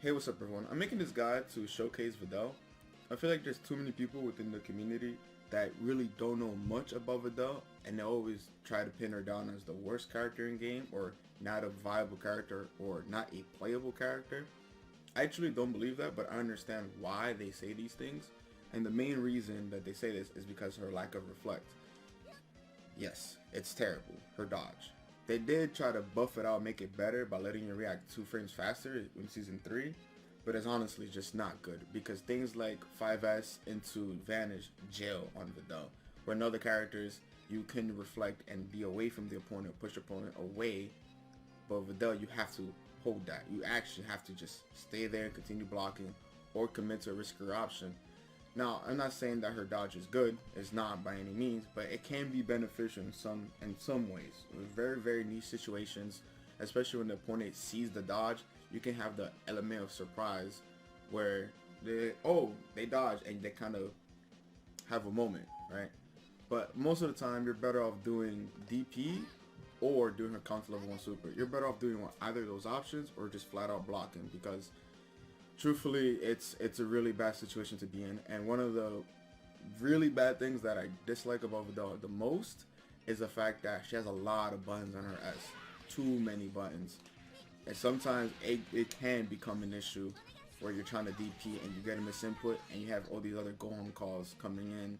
Hey, what's up everyone? I'm making this guide to showcase Videl. I feel like there's too many people within the community that really don't know much about Videl, and they always try to pin her down as the worst character in game, or not a viable character, or not a playable character. I actually don't believe that, but I understand why they say these things, and the main reason that they say this is because her lack of reflect. Yes, it's terrible, her dodge. They did try to buff it out, make it better by letting you react 2 frames faster in Season 3, but it's honestly just not good because things like 5S into Vanish jail on Videl, where in other characters you can reflect and be away from the opponent, push your opponent away, but Videl you have to hold that. You actually have to just stay there, continue blocking, or commit to a riskier option. Now, I'm not saying that her dodge is good, it's not by any means, but it can be beneficial in some ways. With very niche situations, especially when the opponent sees the dodge, you can have the element of surprise where they dodge and they kind of have a moment, right? But most of the time, you're better off doing DP or doing her counter level 1 super. You're better off doing either of those options or just flat out blocking, because truthfully, it's a really bad situation to be in. And one of the really bad things that I dislike about Videl the most is the fact that she has a lot of buttons on her S. Too many buttons. And sometimes it can become an issue where you're trying to DP and you get a misinput and you have all these other go home calls coming in.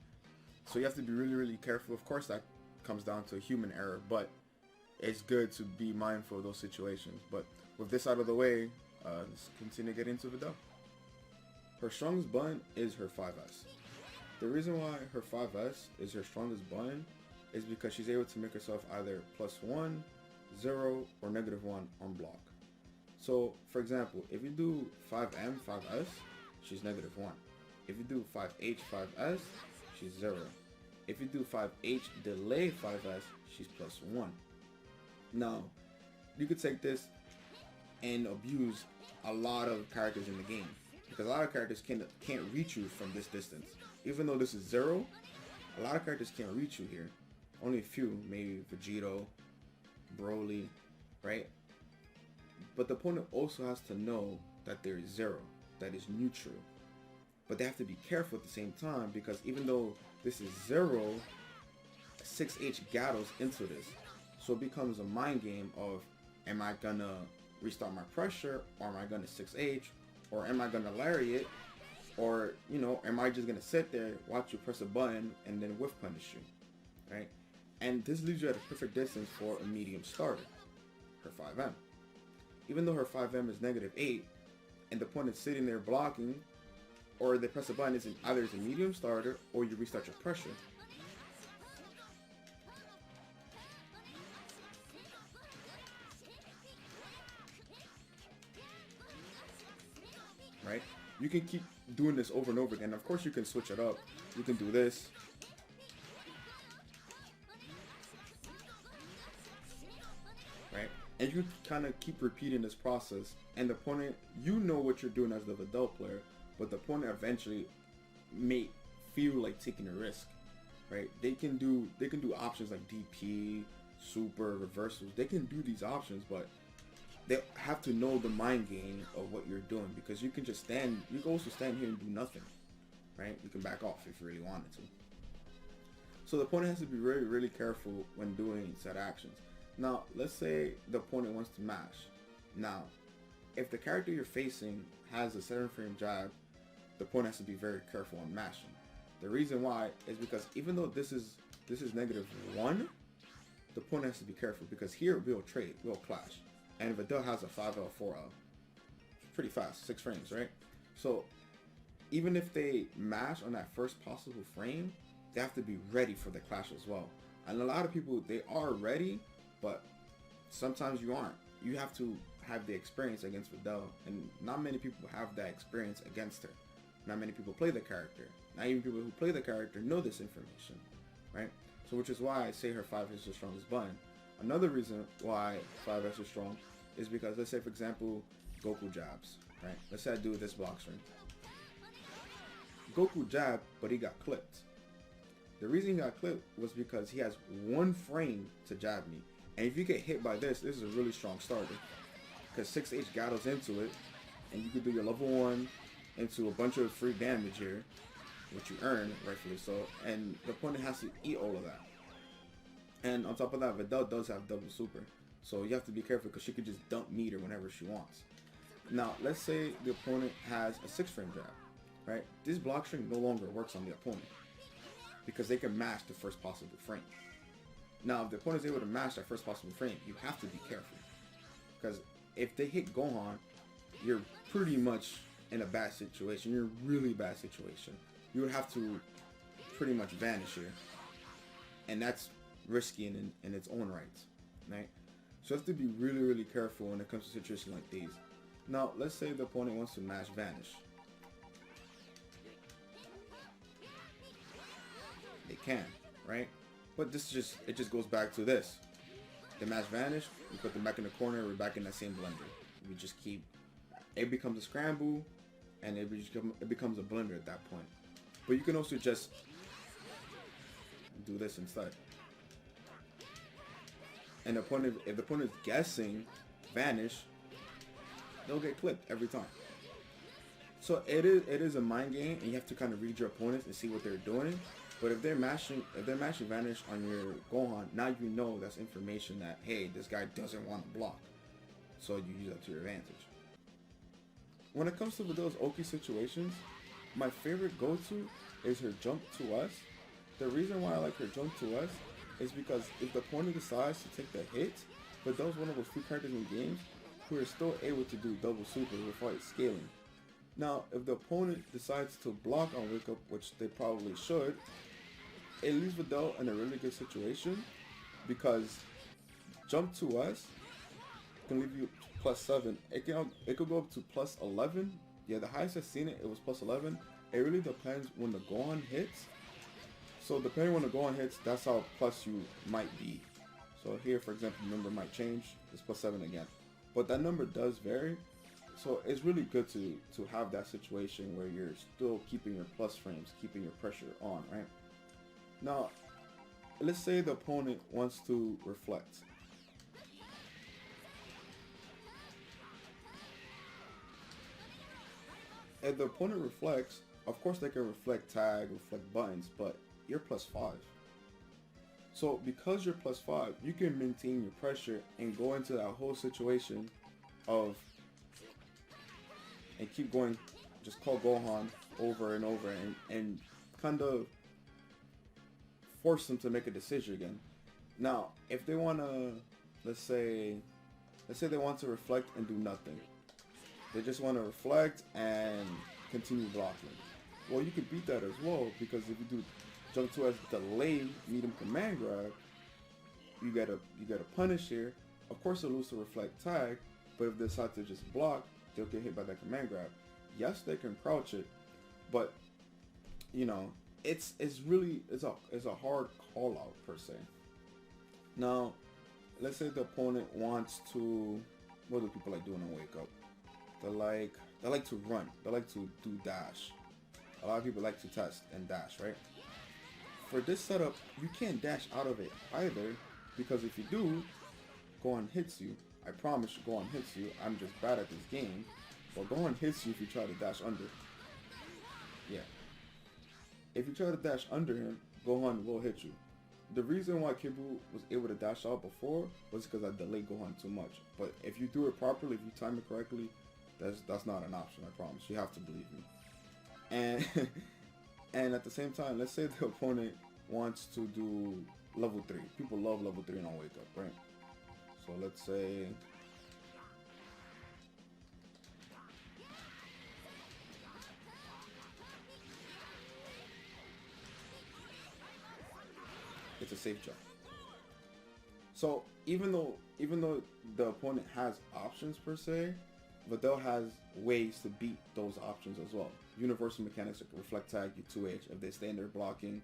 So you have to be really careful. Of course, that comes down to human error, but it's good to be mindful of those situations. But with this out of the way, let's continue to get into Videl. Her strongest button is her 5S. The reason why her 5S is her strongest button is because she's able to make herself either +1, 0, or -1 on block. So, for example, if you do 5M, 5S, she's -1. If you do 5H, 5S, she's 0. If you do 5H, delay 5S, she's +1. Now, you could take this and abuse a lot of characters in the game, because a lot of characters can't reach you from this distance. Even though this is 0, a lot of characters can't reach you here. Only a few, maybe Vegito, Broly, right? But the opponent also has to know that there is 0, that is neutral. But they have to be careful at the same time, because even though this is 0, 6H gathers into this. So it becomes a mind game of, am I gonna restart my pressure, or am I gonna 6H, or am I gonna lariat, or am I just gonna sit there, watch you press a button, and then whiff punish you, right? And this leaves you at a perfect distance for a medium starter, her 5M. Even though her 5M is -8, and the opponent's sitting there blocking, or they press a button, either it's a medium starter, or you restart your pressure. Right? You can keep doing this over and over again. Of course, you can switch it up. You can do this. Right? And you kind of keep repeating this process. And the opponent, you know what you're doing as the Videl player, but the opponent eventually may feel like taking a risk. Right? They can do options like DP, super, reversals. They can do these options, but they have to know the mind game of what you're doing, because you can just stand, you can also stand here and do nothing, right? You can back off if you really wanted to. So the opponent has to be really careful when doing set actions. Now, let's say the opponent wants to mash. Now, if the character you're facing has a 7-frame jab, the opponent has to be very careful on mashing. The reason why is because even though this is -1, the opponent has to be careful, because here we'll trade, we'll clash. And Videl has a 5L, 4L. It's pretty fast, 6 frames, right? So even if they mash on that first possible frame, they have to be ready for the clash as well. And a lot of people, they are ready, but sometimes you aren't. You have to have the experience against Videl, and not many people have that experience against her. Not many people play the character. Not even people who play the character know this information, right? So which is why I say her 5 is the strongest button. Another reason why 5S is strong is because, let's say for example, Goku jabs, right? Let's say I do this block string. Goku jab, but he got clipped. The reason he got clipped was because he has 1 frame to jab me. And if you get hit by this is a really strong starter, because 6H gathers into it, and you could do your level 1 into a bunch of free damage here, which you earn, rightfully so, and the opponent has to eat all of that. And on top of that, Videl does have double super, so you have to be careful because she could just dump meter whenever she wants. Now, let's say the opponent has a 6-frame jab, right? This block string no longer works on the opponent because they can match the first possible frame. Now, if the opponent is able to match that first possible frame, you have to be careful because if they hit Gohan, you're pretty much in a bad situation. You're in a really bad situation. You would have to pretty much vanish here, and that's risky in its own rights, right? So you have to be really, really careful when it comes to situations like these. Now, let's say the opponent wants to match vanish. They can, right? But this just, it just goes back to this. They match vanish, we put them back in the corner, we're back in that same blender. We just keep, it becomes a scramble, and it becomes a blender at that point. But you can also just do this instead. And the opponent, if the opponent is guessing vanish, they'll get clipped every time. So it is a mind game, and you have to kind of read your opponents and see what they're doing. But if they're mashing vanish on your Gohan, now you know that's information that, hey, this guy doesn't want to block. So you use that to your advantage. When it comes to those Oki situations, my favorite go-to is her jump to us. The reason why I like her jump to us is because if the opponent decides to take the hit, but those one of those few characters in games who are still able to do double super without scaling. Now, if the opponent decides to block on Wake Up, which they probably should, it leaves Videl in a really good situation because jump to us can leave you +7. It could go up to +11. Yeah, the highest I've seen it was +11. It really depends when the Gohan hits. So depending when the Gohan hits, that's how plus you might be. So here, for example, the number might change. It's +7 again. But that number does vary. So it's really good to have that situation where you're still keeping your plus frames, keeping your pressure on, right? Now, let's say the opponent wants to reflect. If the opponent reflects, of course they can reflect tag, reflect buttons, but you're +5. So because you're +5, you can maintain your pressure and go into that whole situation of and keep going, just call Gohan over and over and kind of force them to make a decision again. Now, if they want to, let's say they want to reflect and do nothing. They just want to reflect and continue blocking. Well, you can beat that as well, because if you do jump to as delay medium command grab, you get a punish here. Of course, they'll lose to reflect tag, but if they decide to just block, they'll get hit by that command grab. Yes, they can crouch it, but you know, it's a hard call out per se. Now, let's say the opponent wants to, what do people like doing on Wake Up? They like to run. They like to do dash. A lot of people like to test and dash, right? For this setup, you can't dash out of it either, because if you do, Gohan hits you. I promise you, Gohan hits you. I'm just bad at this game, but Gohan hits you if you try to dash under. Yeah. If you try to dash under him, Gohan will hit you. The reason why Kibu was able to dash out before was because I delayed Gohan too much. But if you do it properly, if you time it correctly, that's not an option, I promise. You have to believe me. And and at the same time, let's say the opponent wants to do level 3. People love level 3 on Wake Up, right? So let's say it's a safe jump. So even though the opponent has options per se, Videl has ways to beat those options as well. Universal mechanics like reflect tag, you 2H. If they stay in there blocking,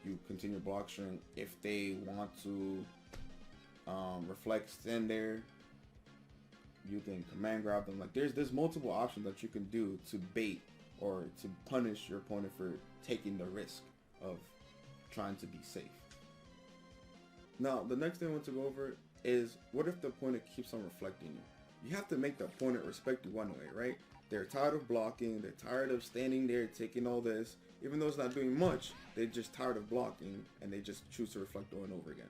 you continue block string. If they want to reflect, stand there, you can command grab them. Like there's multiple options that you can do to bait or to punish your opponent for taking the risk of trying to be safe. Now, the next thing I want to go over is, what if the opponent keeps on reflecting you? You have to make the opponent respect you one way, right? They're tired of blocking. They're tired of standing there taking all this. Even though it's not doing much, they're just tired of blocking, and they just choose to reflect over and over again.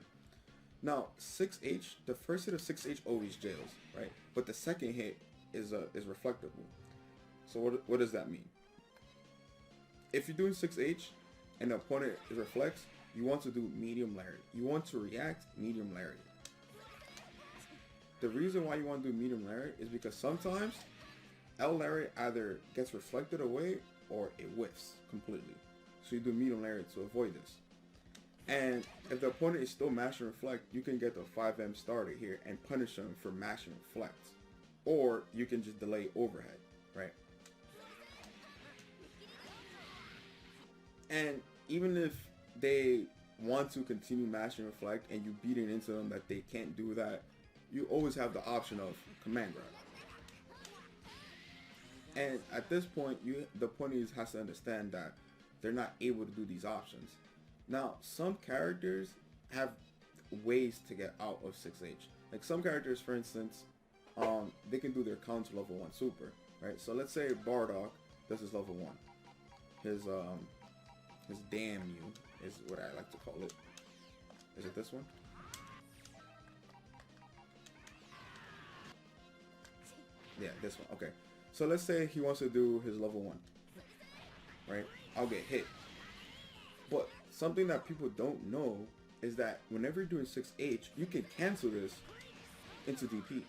Now, 6H, the first hit of 6H always jails, right? But the second hit is reflectable. So what does that mean? If you're doing 6H and the opponent reflects, you want to do medium lariat. You want to react medium lariat. The reason why you want to do medium lariat is because sometimes L lariat either gets reflected away or it whiffs completely. So you do medium lariat to avoid this. And if the opponent is still mashing reflect, you can get the 5M starter here and punish them for mashing reflect. Or you can just delay overhead, right? And even if they want to continue mashing reflect and you beat it into them that they can't do that, you always have the option of command grab. And at this point, the opponent has to understand that they're not able to do these options. Now, some characters have ways to get out of 6H. Like some characters, for instance, they can do their counter level 1 super, right? So let's say Bardock does his level 1. His damn you is what I like to call it. Is it this one? Yeah, this one. Okay. So let's say he wants to do his level 1, right? I'll get hit. But something that people don't know is that whenever you're doing 6H, you can cancel this into DP.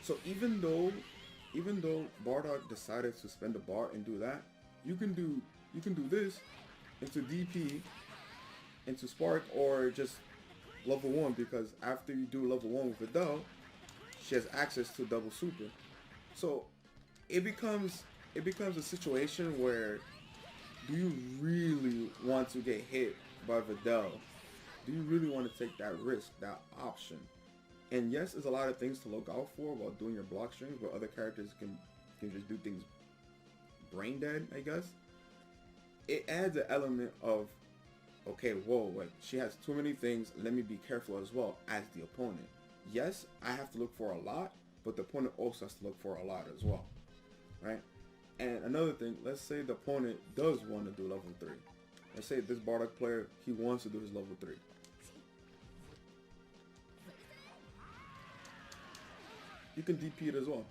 So even though Bardock decided to spend a bar and do that, you can do this into DP, into Spark, or just level 1, because after you do level 1 with Videl, she has access to double super. So it becomes a situation where, do you really want to get hit by Videl? Do you really want to take that risk, that option? And yes, there's a lot of things to look out for while doing your block strings, where other characters can just do things brain dead, I guess. It adds an element of, okay, whoa, wait, she has too many things, let me be careful as well as the opponent. Yes, I have to look for a lot, but the opponent also has to look for a lot as well, right? And another thing, let's say the opponent does want to do level 3. Let's say this Bardock player, he wants to do his level 3. You can DP it as well.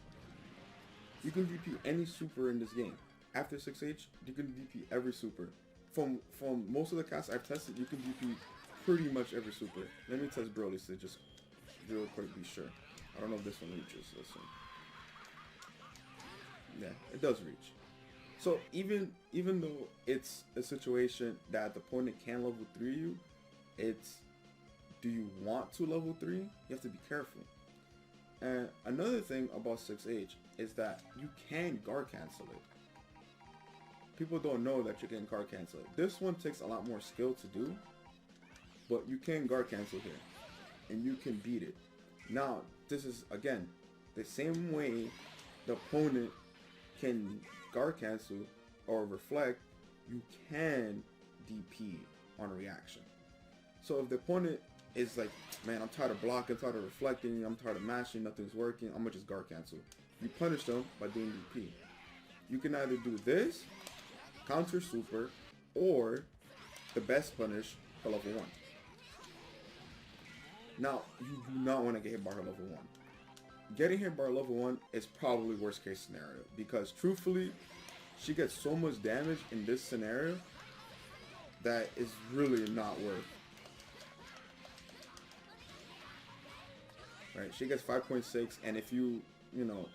You can DP any super in this game. After 6H, you can DP every super. From most of the casts I've tested, you can DP pretty much every super. Let me test Broly's to just real quick be sure. I don't know if this one reaches. This one. Yeah, it does reach. So even though it's a situation that the opponent can level 3 you, it's, do you want to level 3? You have to be careful. And another thing about 6H is that you can guard cancel it. People don't know that you can guard cancel it. This one takes a lot more skill to do, but you can guard cancel here, and you can beat it. Now, this is, again, the same way the opponent can guard cancel or reflect, you can DP on reaction. So if the opponent is like, man, I'm tired of blocking, I'm tired of reflecting, I'm tired of mashing, nothing's working, I'm gonna just guard cancel. You punish them by doing DP. You can either do this, counter super, or the best punish for level 1. Now, you do not want to get hit by her level 1. Getting hit by her level 1 is probably worst case scenario, because truthfully, she gets so much damage in this scenario that is really not worth. Right, she gets 5.6, and if you know,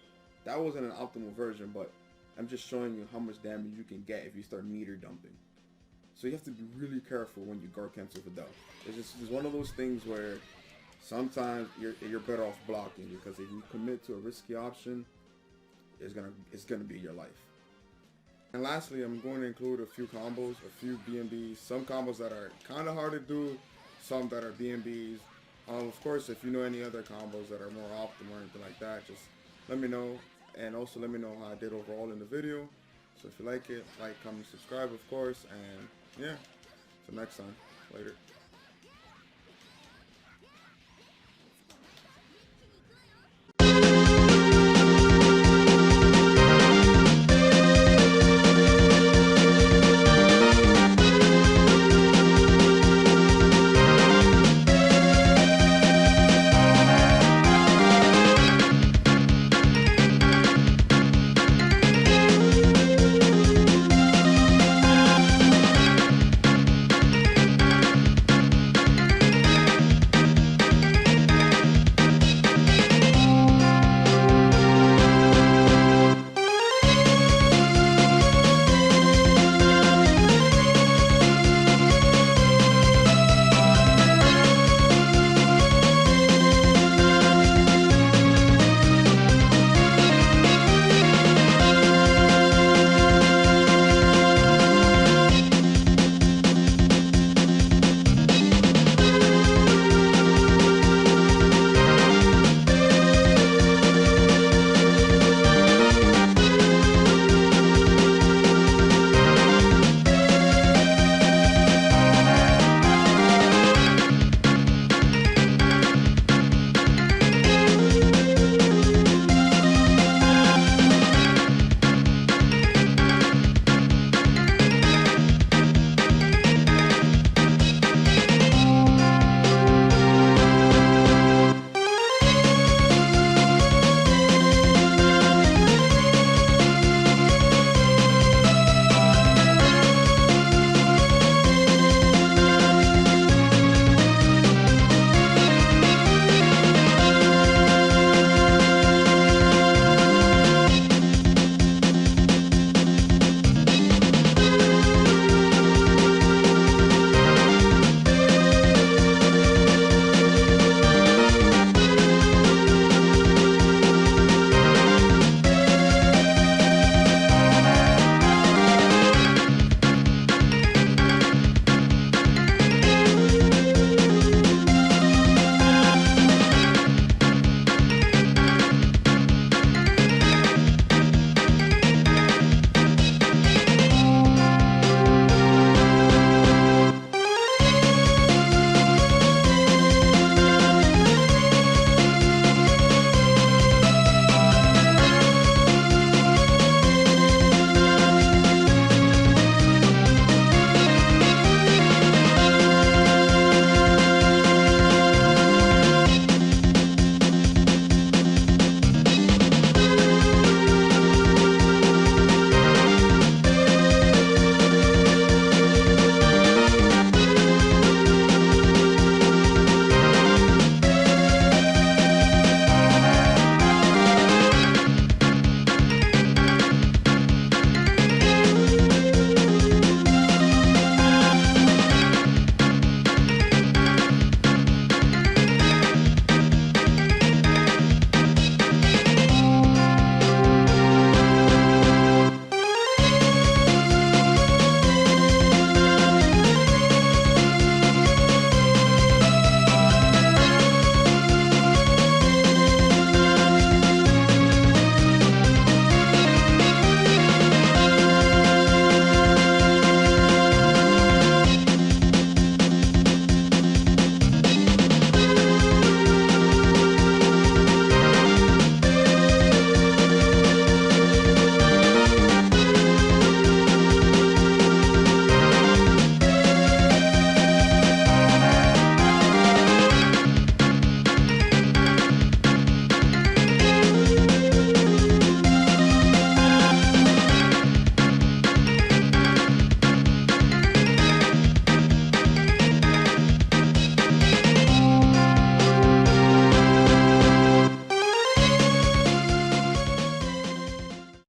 that wasn't an optimal version, but I'm just showing you how much damage you can get if you start meter dumping. So you have to be really careful when you guard cancel Videl. It's one of those things where sometimes you're better off blocking, because if you commit to a risky option, it's gonna be your life. And lastly, I'm going to include a few combos, a few BNBs, some combos that are kind of hard to do, some that are BNBs. Of course, if you know any other combos that are more optimal or anything like that, just let me know. And also let me know how I did overall in the video. So if you like it, like, comment, subscribe, of course. And yeah, till next time. Later.